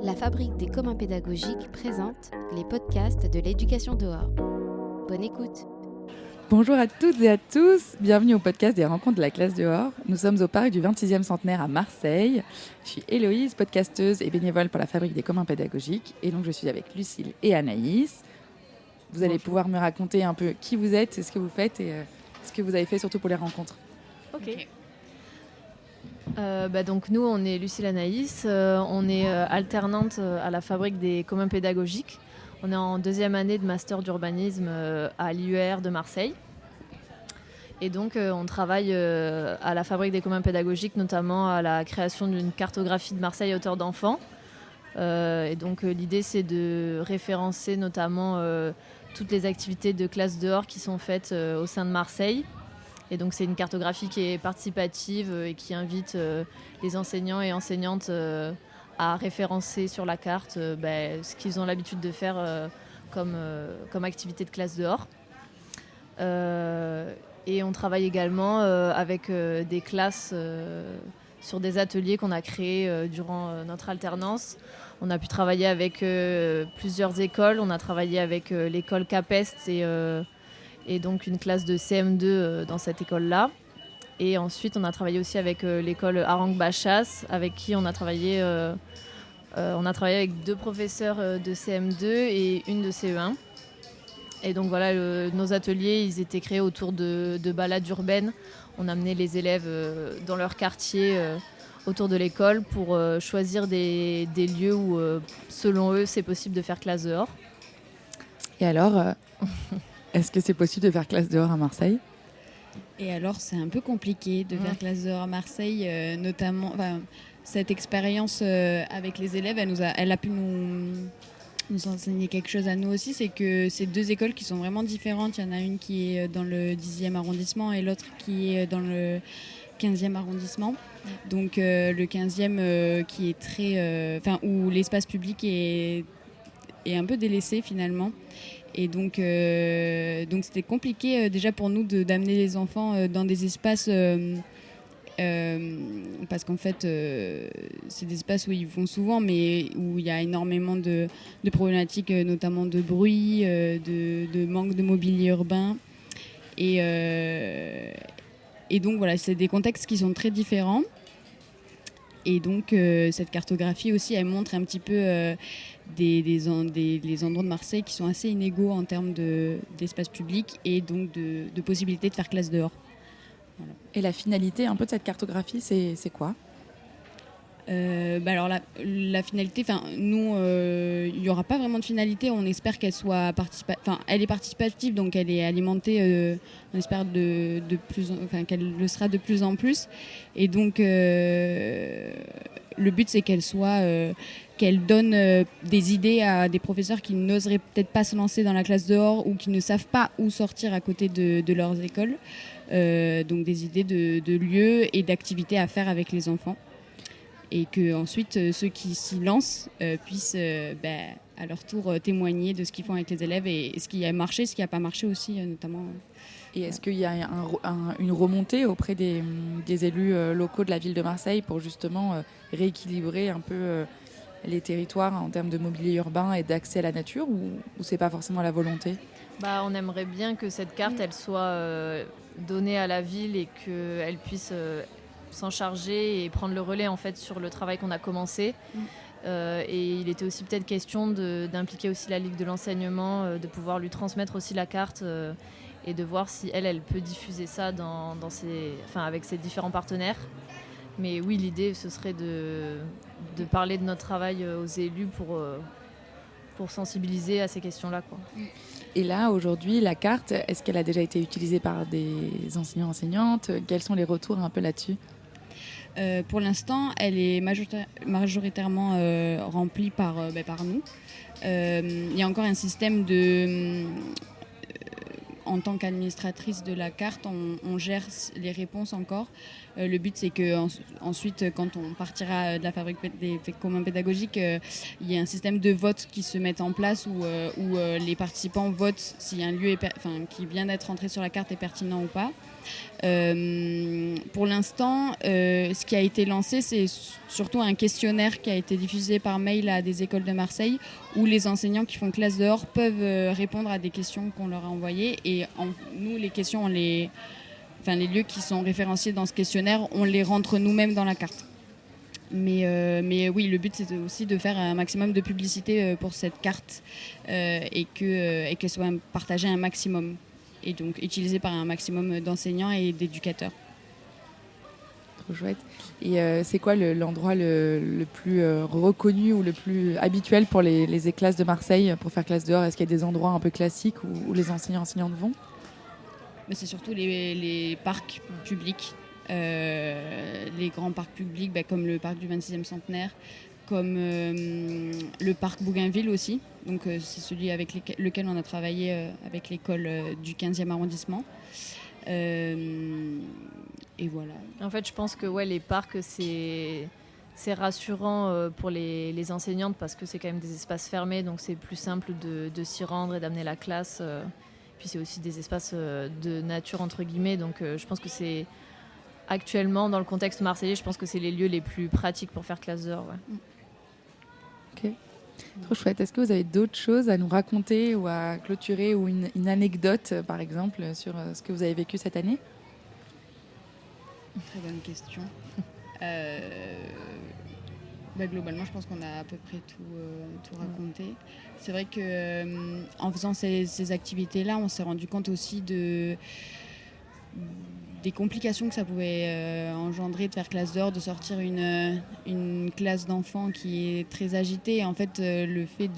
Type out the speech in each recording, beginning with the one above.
La Fabrique des communs pédagogiques présente les podcasts de l'éducation dehors. Bonne écoute. Bonjour à toutes et à tous, bienvenue au podcast des rencontres de la classe dehors. Nous sommes au parc du 26e centenaire à Marseille. Je suis Héloïse, podcasteuse et bénévole pour la Fabrique des communs pédagogiques. Et donc je suis avec Lucille et Anaïs. Vous allez pouvoir me raconter un peu qui vous êtes, ce que vous faites et ce que vous avez fait surtout pour les rencontres. Ok. Donc nous, on est Lucille Anaïs, on est alternante à la Fabrique des communs pédagogiques. On est en deuxième année de master d'urbanisme à l'IUR de Marseille. Et donc on travaille à la Fabrique des communs pédagogiques, notamment à la création d'une cartographie de Marseille à hauteur d'enfants. Et donc l'idée, c'est de référencer notamment toutes les activités de classe dehors qui sont faites au sein de Marseille. Et donc c'est une cartographie qui est participative et qui invite les enseignants et enseignantes à référencer sur la carte ce qu'ils ont l'habitude de faire comme activité de classe dehors. Et on travaille également avec des classes sur des ateliers qu'on a créés durant notre alternance. On a pu travailler avec plusieurs écoles. On a travaillé avec l'école Capest et donc une classe de CM2 dans cette école-là. Et ensuite, on a travaillé aussi avec l'école Arang-Bachas, avec qui on a travaillé avec deux professeurs de CM2 et une de CE1. Et donc voilà, nos ateliers, ils étaient créés autour de balades urbaines. On amenait les élèves dans leur quartier autour de l'école pour choisir des lieux où, selon eux, c'est possible de faire classe dehors. Et alors, est-ce que c'est possible de faire classe dehors à Marseille ? Et alors, c'est un peu compliqué de faire classe dehors à Marseille, notamment cette expérience avec les élèves, elle a pu nous enseigner quelque chose à nous aussi, c'est que c'est deux écoles qui sont vraiment différentes. Il y en a une qui est dans le 10e arrondissement et l'autre qui est dans le 15e arrondissement. Donc le 15e qui est très... où l'espace public est un peu délaissé finalement. Et donc c'était compliqué déjà pour nous d'amener les enfants dans des espaces... parce qu'en fait, c'est des espaces où ils vont souvent, mais où il y a énormément de problématiques, notamment de bruit, de manque de mobilier urbain. Et donc, voilà, c'est des contextes qui sont très différents. Et donc, cette cartographie aussi, elle montre un petit peu les endroits de Marseille qui sont assez inégaux en termes d'espace public et donc de possibilités de faire classe dehors. Voilà. Et la finalité un peu de cette cartographie, c'est quoi ? Alors la finalité, nous, il n'y aura pas vraiment de finalité. On espère qu'elle soit elle est participative, donc elle est alimentée. On espère qu'elle le sera de plus en plus. Et donc le but, c'est qu'elle donne des idées à des professeurs qui n'oseraient peut-être pas se lancer dans la classe dehors ou qui ne savent pas où sortir à côté de leurs écoles. Donc des idées de lieux et d'activités à faire avec les enfants. Et que ensuite ceux qui s'y lancent puissent à leur tour témoigner de ce qu'ils font avec les élèves et ce qui a marché, ce qui n'a pas marché aussi notamment. Et est-ce qu'il y a une remontée auprès des élus locaux de la ville de Marseille pour justement rééquilibrer un peu les territoires en termes de mobilier urbain et d'accès à la nature ou c'est pas forcément la volonté ? On aimerait bien que cette carte elle soit donnée à la ville et qu'elle puisse s'en charger et prendre le relais en fait sur le travail qu'on a commencé. Et il était aussi peut-être question d'impliquer aussi la Ligue de l'enseignement, de pouvoir lui transmettre aussi la carte et de voir si elle peut diffuser ça avec ses différents partenaires. Mais oui, l'idée ce serait de parler de notre travail aux élus pour sensibiliser à ces questions-là, quoi. Et là, aujourd'hui, la carte, est-ce qu'elle a déjà été utilisée par des enseignants-enseignantes ? Quels sont les retours un peu là-dessus ? Pour l'instant, elle est majoritairement remplie par nous. Il y a encore un système en tant qu'administratrice de la carte, on gère les réponses encore. Le but, c'est qu'ensuite, quand on partira de la fabrique des communs pédagogiques, il y a un système de vote qui se met en place où les participants votent si un lieu qui vient d'être entré sur la carte est pertinent ou pas. Pour l'instant, ce qui a été lancé, c'est surtout un questionnaire qui a été diffusé par mail à des écoles de Marseille où les enseignants qui font classe dehors peuvent répondre à des questions qu'on leur a envoyées. Et nous, les questions, les lieux qui sont référenciés dans ce questionnaire, on les rentre nous-mêmes dans la carte. Mais oui, le but, c'est aussi de faire un maximum de publicité pour cette carte et qu'elle soit partagée un maximum. Et donc utilisé par un maximum d'enseignants et d'éducateurs. Trop chouette. Et c'est quoi l'endroit le plus reconnu ou le plus habituel pour les classes de Marseille pour faire classe dehors? Est-ce qu'il y a des endroits un peu classiques où les enseignantes vont? Mais c'est surtout les parcs publics, les grands parcs publics comme le parc du 26e centenaire, comme le parc Bougainville aussi. Donc, c'est celui avec lequel on a travaillé avec l'école du 15e arrondissement. Et voilà. En fait, je pense que les parcs, c'est rassurant pour les enseignantes parce que c'est quand même des espaces fermés, donc c'est plus simple de s'y rendre et d'amener la classe. Puis c'est aussi des espaces de nature, entre guillemets. Donc, je pense que c'est actuellement, dans le contexte marseillais, je pense que c'est les lieux les plus pratiques pour faire classe dehors. Ouais. Ok, trop chouette. Est-ce que vous avez d'autres choses à nous raconter ou à clôturer ou une anecdote, par exemple, sur ce que vous avez vécu cette année? Très bonne question. Globalement, je pense qu'on a à peu près tout raconté. C'est vrai qu'en faisant ces activités-là, on s'est rendu compte aussi des complications que ça pouvait engendrer de faire classe dehors, de sortir une classe d'enfants qui est très agitée. En fait, le fait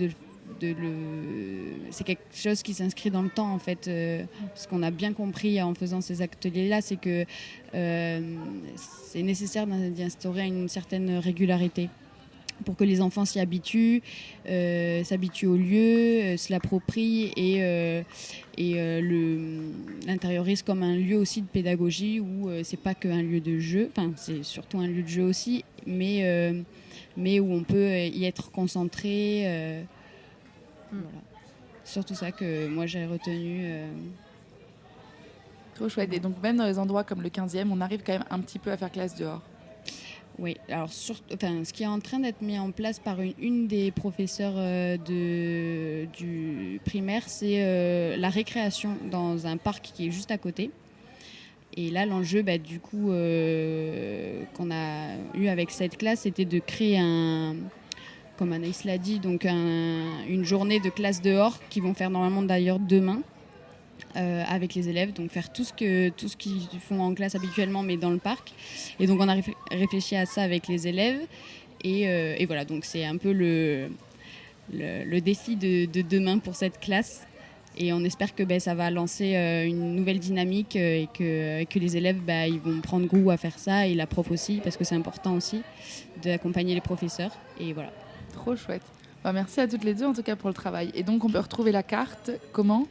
c'est quelque chose qui s'inscrit dans le temps. En fait, ce qu'on a bien compris en faisant ces ateliers-là, c'est que c'est nécessaire d'y instaurer une certaine régularité pour que les enfants s'y habituent, s'habituent au lieu, se l'approprient et l'intériorisent comme un lieu aussi de pédagogie où c'est pas qu'un lieu de jeu, enfin c'est surtout un lieu de jeu aussi, mais où on peut y être concentré. Voilà. Surtout ça que moi j'ai retenu. Trop chouette. Et donc même dans les endroits comme le 15e, on arrive quand même un petit peu à faire classe dehors. Oui, alors ce qui est en train d'être mis en place par une des professeurs du primaire, c'est la récréation dans un parc qui est juste à côté. Et là, l'enjeu, du coup, qu'on a eu avec cette classe, c'était de créer comme Anaïs l'a dit, donc une journée de classe dehors qu'ils vont faire normalement d'ailleurs demain. Avec les élèves, donc faire tout ce qu'ils font en classe habituellement mais dans le parc, et donc on a réfléchi à ça avec les élèves et voilà, donc c'est un peu le défi de demain pour cette classe et on espère que ça va lancer une nouvelle dynamique et que les élèves ils vont prendre goût à faire ça et la prof aussi, parce que c'est important aussi d'accompagner les professeurs et voilà. Trop chouette. Merci à toutes les deux en tout cas pour le travail. Et donc on peut retrouver la carte comment?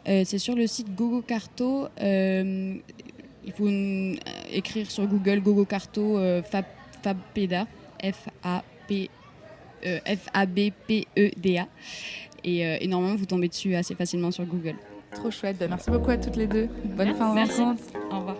C'est sur le site GoGoCarto. Il faut écrire sur Google GoGoCarto Fabpeda, Fabpeda. Et normalement, vous tombez dessus assez facilement sur Google. Trop chouette. Merci beaucoup à toutes les deux. Bonne fin de rencontre. Au revoir.